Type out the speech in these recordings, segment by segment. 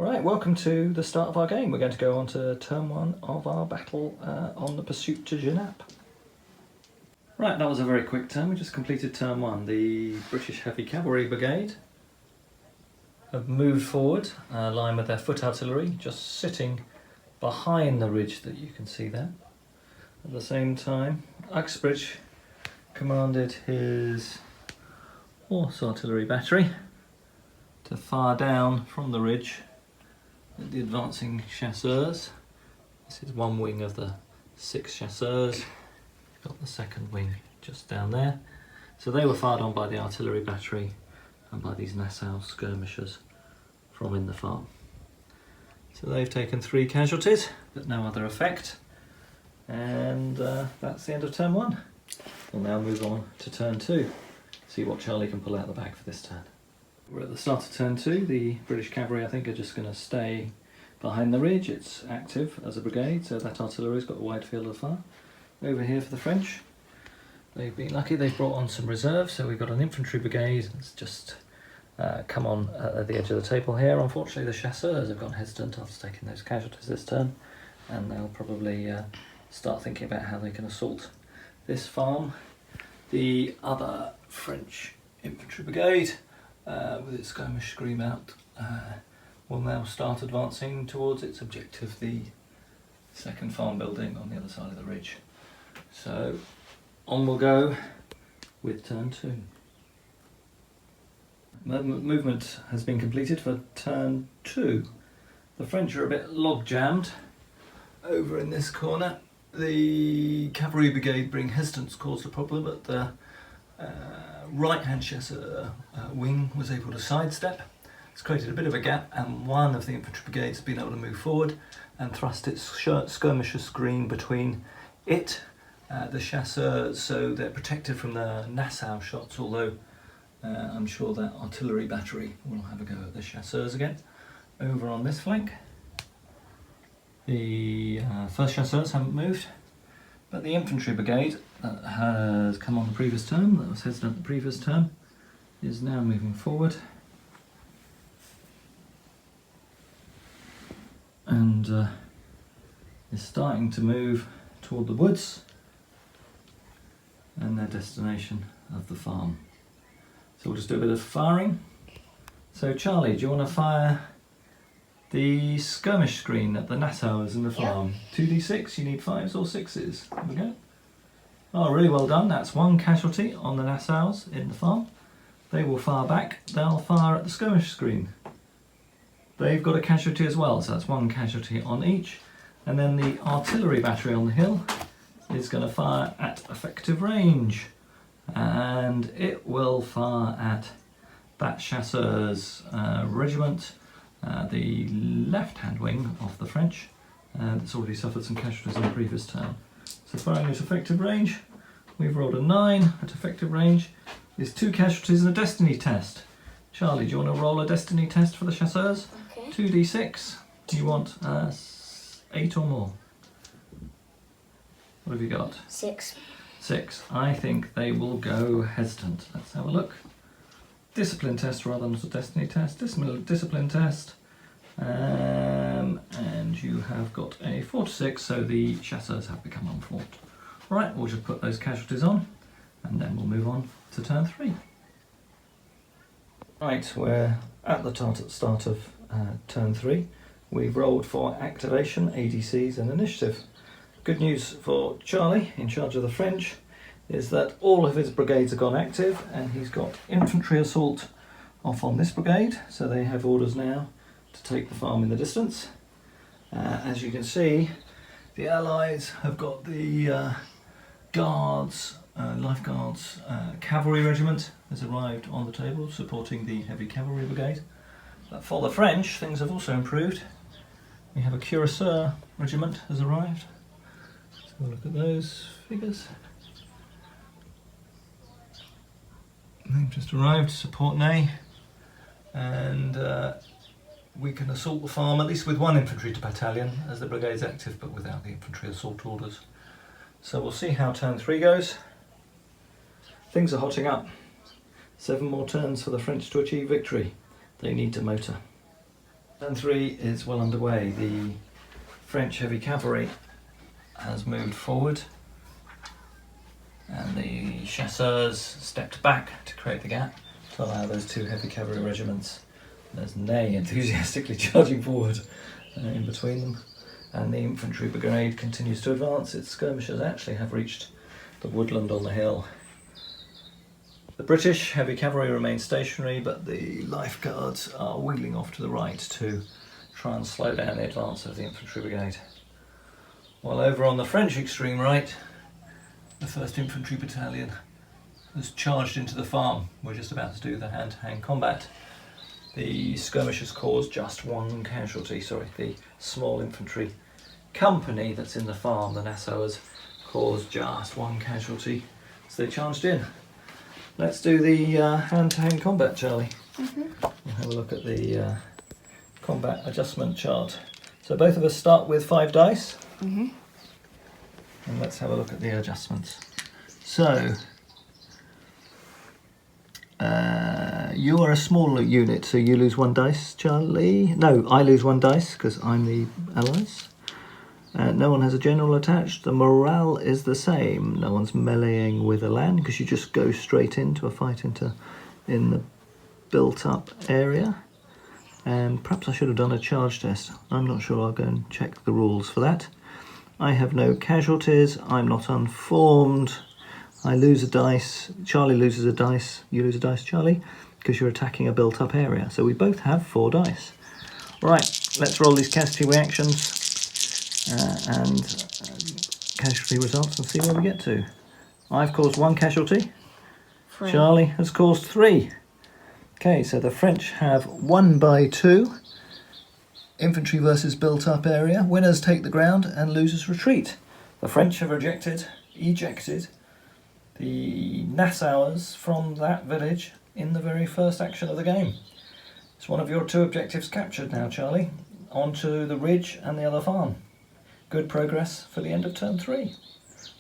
Right, welcome to the start of our game. We're going to go on to turn one of our battle on the pursuit to Genappe. Right, that was a very quick turn. We just completed turn one. The British Heavy Cavalry Brigade have moved forward, line with their foot artillery, just sitting behind the ridge that you can see there. At the same time, Uxbridge commanded his horse artillery battery to fire down from the ridge at the advancing chasseurs. This is one wing of the 6 chasseurs. Got the second wing just down there. So they were fired on by the artillery battery and by these Nassau skirmishers from in the farm. So they've taken 3 casualties, but no other effect. And that's the end of turn 1. We'll now move on to turn 2. See what Charlie can pull out the bag for this turn. We're at the start of turn 2. The British cavalry, I think, are just going to stay behind the ridge. It's active as a brigade, so that artillery's got a wide field of fire. Over here for the French, they've been lucky. They've brought on some reserves, so we've got an infantry brigade that's just come on at the edge of the table here. Unfortunately, the chasseurs have gone hesitant after taking those casualties this turn, and they'll probably start thinking about how they can assault this farm. The other French infantry brigade, with its skirmish scream out, will now start advancing towards its objective, the second farm building on the other side of the ridge. So on we'll go with turn 2. Movement has been completed for turn 2. The French are a bit log jammed over in this corner. The cavalry brigade being hesitant caused a problem, but the right hand chasseur wing was able to sidestep. It's created a bit of a gap, and one of the infantry brigades has been able to move forward and thrust its skirmisher screen between it, the chasseurs, so they're protected from the Nassau shots, although I'm sure that artillery battery will have a go at the chasseurs again. Over on this flank, the first chasseurs haven't moved, but the infantry brigade that has come on the previous turn, that was hesitant the previous turn, is now moving forward. And is starting to move toward the woods and their destination of the farm. So we'll just do a bit of firing. So Charlie, do you want to fire the skirmish screen at the Nassauers in the farm? 2d6, you need 5s or 6s. There we go. Oh, really well done. That's 1 casualty on the Nassauers in the farm. They will fire back. They'll fire at the skirmish screen. They've got a casualty as well, so that's 1 casualty on each. And then the artillery battery on the hill is going to fire at effective range. And it will fire at that chasseur's regiment, the left-hand wing of the French, that's already suffered some casualties on the previous turn. So firing at effective range, we've rolled a 9 at effective range. Is 2 casualties and a destiny test. Charlie, do you want to roll a destiny test for the chasseurs? Okay. 2d6. Do you want 8 or more? What have you got? 6. 6. I think they will go hesitant. Let's have a look. Discipline test rather than a destiny test. Discipline test. And you have got a 4 to 6, so the chasseurs have become unfought. Right, we'll just put those casualties on, and then we'll move on to turn 3. Right, we're at the start of turn 3. We've rolled for activation, ADCs and initiative. Good news for Charlie, in charge of the French, is that all of his brigades have gone active, and he's got infantry assault off on this brigade, so they have orders now to take the farm in the distance. As you can see, the Allies have got the guards, Life Guards cavalry regiment has arrived on the table supporting the heavy cavalry brigade. But for the French, things have also improved. We have a cuirassier regiment has arrived. Let's have a look at those figures. They've just arrived to support Ney, and we can assault the farm at least with 1 infantry battalion as the brigade's active, but without the infantry assault orders. So we'll see how turn 3 goes. Things are hotting up. 7 more turns for the French to achieve victory. They need to motor. Turn 3 is well underway. The French heavy cavalry has moved forward and the chasseurs stepped back to create the gap to allow those two heavy cavalry regiments. There's Ney enthusiastically charging forward in between them, and the infantry brigade continues to advance. Its skirmishers actually have reached the woodland on the hill. The British heavy cavalry remain stationary, but the life guards are wheeling off to the right to try and slow down the advance of the infantry brigade. While over on the French extreme right, the 1st Infantry Battalion has charged into the farm. We're just about to do the hand-to-hand combat. The skirmishers caused just one casualty, the small infantry company that's in the farm, the Nassauers, caused just one casualty as they charged in. Let's do the hand-to-hand combat, Charlie. We'll have a look at the combat adjustment chart. So both of us start with 5 dice. And let's have a look at the adjustments. So, you are a smaller unit, so you lose 1 dice, Charlie. No, I lose 1 dice because I'm the allies. No one has a general attached. The morale is the same. No one's meleeing with a land because you just go straight into a fight in the built-up area. And perhaps I should have done a charge test. I'm not sure. I'll go and check the rules for that. I have no casualties. I'm not unformed. I lose a dice. Charlie loses a dice. You lose a dice, Charlie, because you're attacking a built-up area. So we both have 4 dice. Right, let's roll these casualty reactions and casualty results and see where we get to. I've caused 1 casualty. 3. Charlie has caused 3. Okay, so the French have 1 by 2. Infantry versus built-up area. Winners take the ground and losers retreat. The French have ejected the Nassauers from that village in the very first action of the game. It's one of your 2 objectives captured now, Charlie. Onto the ridge and the other farm. Good progress for the end of turn 3.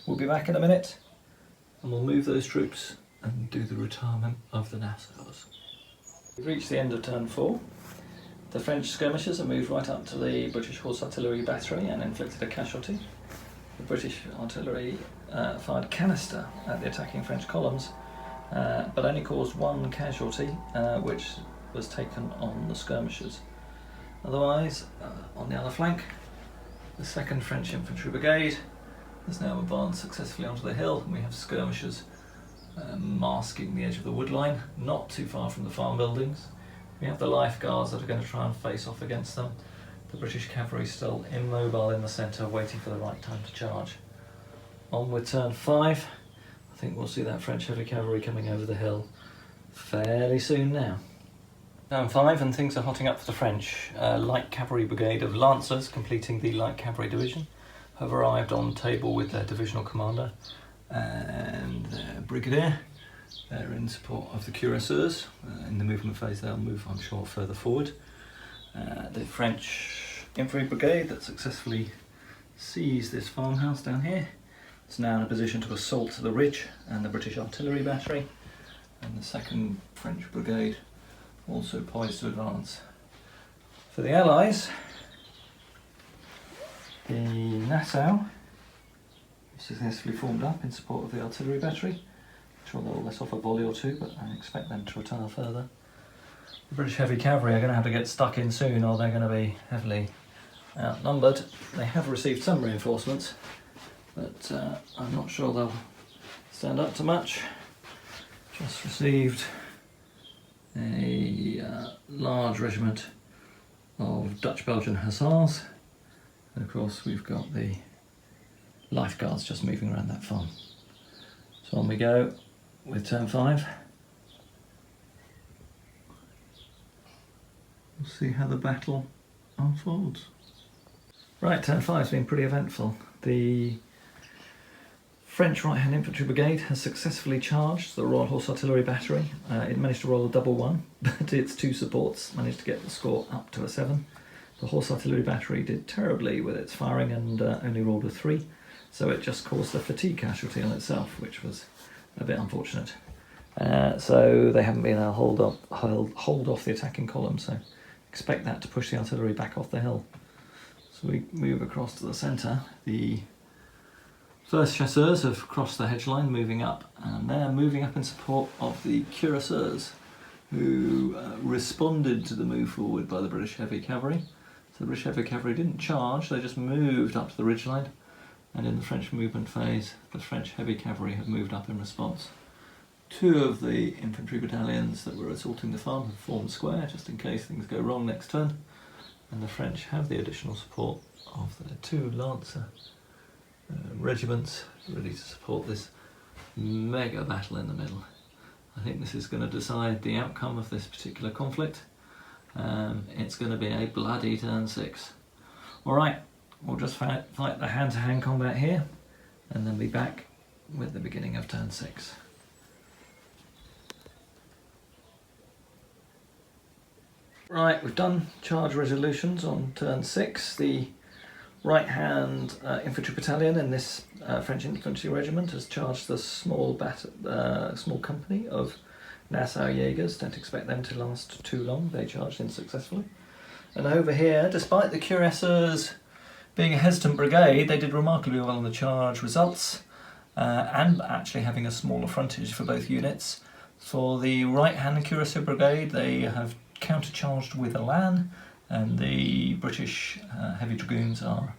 We'll be back in a minute and we'll move those troops and do the retirement of the Nassauers. We've reached the end of turn 4. The French skirmishers have moved right up to the British Horse Artillery battery and inflicted a casualty. The British artillery fired canister at the attacking French columns, but only caused 1 casualty, which was taken on the skirmishers. Otherwise, on the other flank, the 2nd French Infantry Brigade has now advanced successfully onto the hill, and we have skirmishers masking the edge of the wood line, not too far from the farm buildings. We have the life guards that are going to try and face off against them. The British cavalry still immobile in the centre, waiting for the right time to charge. On with turn 5. I think we'll see that French heavy cavalry coming over the hill fairly soon now. Turn 5 and things are hotting up for the French. Light cavalry brigade of Lancers, completing the light cavalry division, have arrived on table with their divisional commander and their brigadier. They're in support of the cuirassiers. In the movement phase they'll move, I'm sure, further forward. The French infantry brigade that successfully seized this farmhouse down here is now in a position to assault the ridge and the British artillery battery. And the 2nd French brigade also poised to advance. For the Allies, the Nassau successfully formed up in support of the artillery battery. I'm sure they'll let off a volley or 2, but I expect them to retire further. The British heavy cavalry are going to have to get stuck in soon, or they're going to be heavily outnumbered. They have received some reinforcements, but I'm not sure they'll stand up to much. Just received a large regiment of Dutch-Belgian hussars, and of course we've got the life guards just moving around that farm. So on we go with turn 5. We'll see how the battle unfolds. Right, turn 5 has been pretty eventful. The French Right-Hand Infantry Brigade has successfully charged the Royal Horse Artillery Battery. It managed to roll a double 1, but its 2 supports managed to get the score up to a 7. The Horse Artillery Battery did terribly with its firing and only rolled a 3, so it just caused a fatigue casualty on itself, which was a bit unfortunate. So they haven't been able to hold off the attacking column, so expect that to push the artillery back off the hill. So we move across to the centre. The first chasseurs have crossed the hedge line, moving up, and they're moving up in support of the cuirassiers, who responded to the move forward by the British heavy cavalry. So the British heavy cavalry didn't charge, they just moved up to the ridgeline, and in the French movement phase, the French heavy cavalry have moved up in response. Two of the infantry battalions that were assaulting the farm have formed square, just in case things go wrong next turn, and the French have the additional support of their two Lancer regiments ready to support this mega battle in the middle. I think this is going to decide the outcome of this particular conflict. It's going to be a bloody turn 6. Alright, we'll just fight the hand-to-hand combat here and then be back with the beginning of turn 6. Right, we've done charge resolutions on turn 6. The right-hand infantry battalion in this French infantry regiment has charged the small company of Nassau Jaegers. Don't expect them to last too long. They charged in successfully. And over here, despite the cuirassiers being a hesitant brigade, they did remarkably well on the charge results and actually having a smaller frontage for both units. For the right-hand cuirassier brigade, they have countercharged with Elan, and the British heavy dragoons are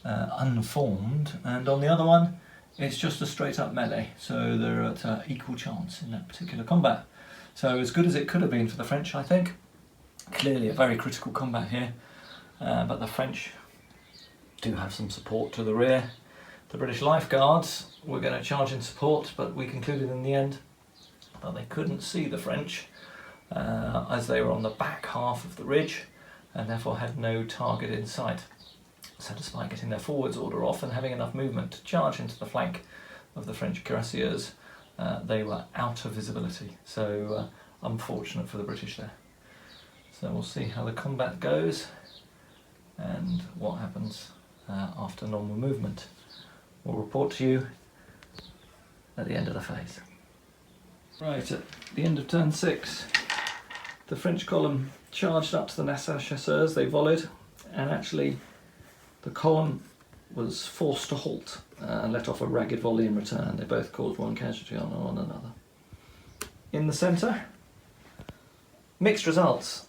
unformed, and on the other one it's just a straight up melee, so they're at equal chance in that particular combat. So as good as it could have been for the French, I think. Clearly a very critical combat here, but the French do have some support to the rear. The British Life Guards were going to charge in support, but we concluded in the end that they couldn't see the French as they were on the back half of the ridge and therefore had no target in sight. So despite getting their forwards order off and having enough movement to charge into the flank of the French cuirassiers, they were out of visibility. So unfortunate for the British there. So we'll see how the combat goes and what happens after normal movement. We'll report to you at the end of the phase. Right, at the end of turn 6, the French column charged up to the Nassau chasseurs. They volleyed, and actually the column was forced to halt and let off a ragged volley in return. They both caused one casualty on one another. In the centre, mixed results.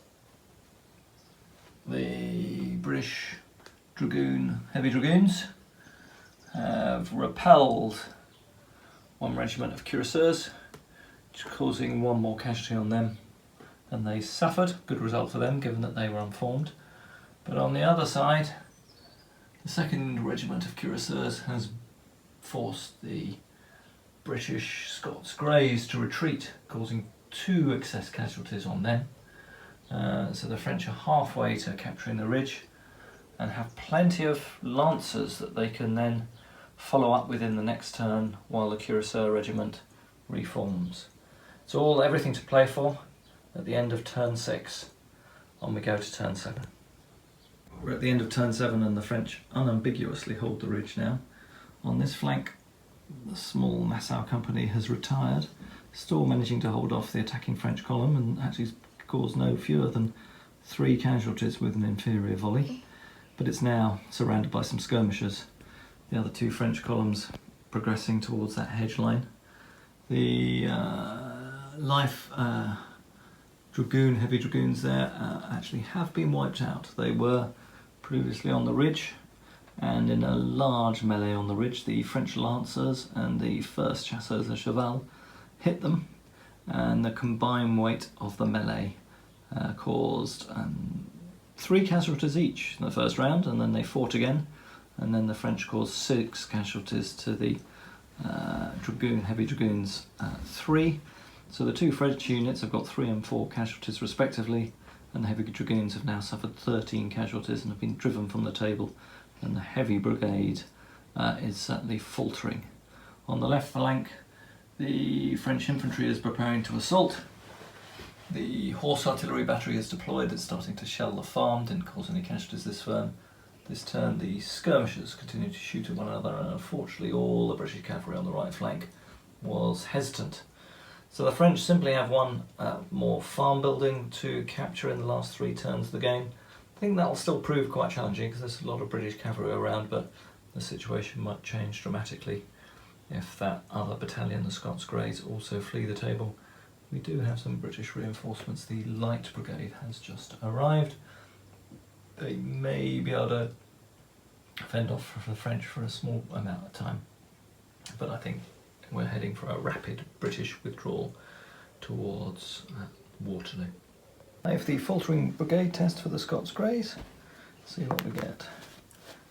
The British heavy dragoons have repelled one regiment of cuirassiers, causing one more casualty on them, and they suffered. Good result for them, given that they were unformed. But on the other side, the 2nd Regiment of Cuirassiers has forced the British Scots Greys to retreat, causing 2 excess casualties on them. So the French are halfway to capturing the ridge and have plenty of lancers that they can then follow up with in the next turn while the Cuirassier Regiment reforms. It's everything to play for at the end of turn 6. On we go to turn 7. We're at the end of turn 7 and the French unambiguously hold the ridge now. On this flank, the small Nassau company has retired, still managing to hold off the attacking French column and actually caused no fewer than 3 casualties with an inferior volley. But it's now surrounded by some skirmishers. The other 2 French columns progressing towards that hedge line. The heavy dragoons there actually have been wiped out. They were previously on the ridge, and in a large melee on the ridge, the French lancers and the 1st chasseurs à cheval hit them, and the combined weight of the melee caused 3 casualties each in the first round, and then they fought again, and then the French caused 6 casualties to the heavy dragoons 3. So the 2 French units have got 3 and 4 casualties respectively, and the heavy dragoons have now suffered 13 casualties and have been driven from the table, and the heavy brigade is certainly faltering. On the left flank, the French infantry is preparing to assault. The horse artillery battery is deployed. It's starting to shell the farm, didn't cause any casualties this turn. The skirmishers continue to shoot at one another, and unfortunately all the British cavalry on the right flank was hesitant. So the French simply have one more farm building to capture in the last 3 turns of the game. I think that'll still prove quite challenging because there's a lot of British cavalry around, but the situation might change dramatically if that other battalion, the Scots Greys, also flee the table. We do have some British reinforcements. The Light Brigade has just arrived. They may be able to fend off the French for a small amount of time, but I think we're heading for a rapid British withdrawal towards Waterloo. I have the faltering brigade test for the Scots Greys. See what we get.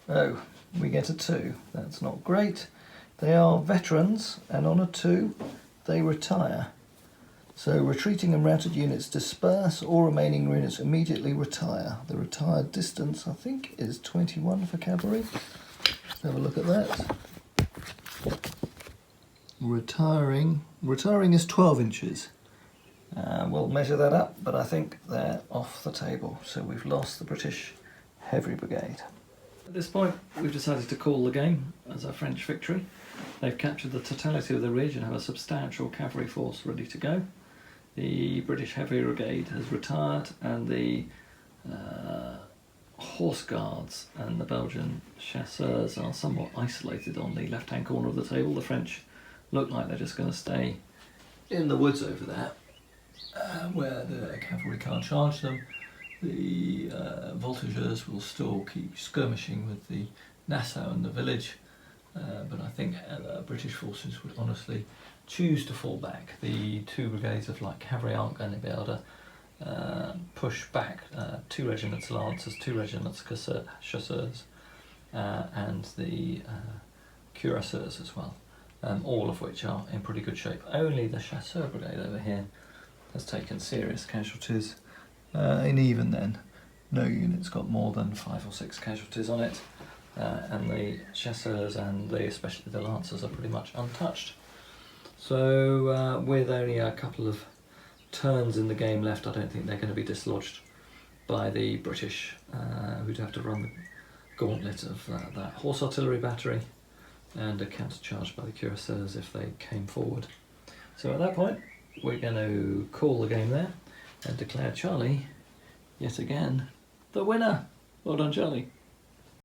Oh, we get a 2. That's not great. They are veterans, and on a 2 they retire. So retreating and routed units disperse, all remaining units immediately retire. The retired distance, I think, is 21 for cavalry. Let's have a look at that. Retiring is 12 inches. We'll measure that up, but I think they're off the table. So we've lost the British Heavy Brigade. At this point, we've decided to call the game as a French victory. They've captured the totality of the ridge and have a substantial cavalry force ready to go. The British Heavy Brigade has retired, and the Horse Guards and the Belgian Chasseurs are somewhat isolated on the left-hand corner of the table. The French look like they're just going to stay in the woods over there, where the cavalry can't charge them. The voltigeurs will still keep skirmishing with the Nassau and the village, but I think British forces would honestly choose to fall back. The 2 brigades of light cavalry aren't going to be able to push back 2 regiments of lancers, 2 regiments of chasseurs, and the cuirassiers as well, all of which are in pretty good shape. Only the chasseur brigade over here has taken serious casualties, and even then no unit's got more than 5 or 6 casualties on it, and the chasseurs and especially the lancers are pretty much untouched. So with only a couple of turns in the game left, I don't think they're going to be dislodged by the British, who'd have to run the gauntlet of that horse artillery battery and a counter-charge by the cuirassiers if they came forward. So at that point, we're going to call the game there and declare Charlie, yet again, the winner. Well done, Charlie.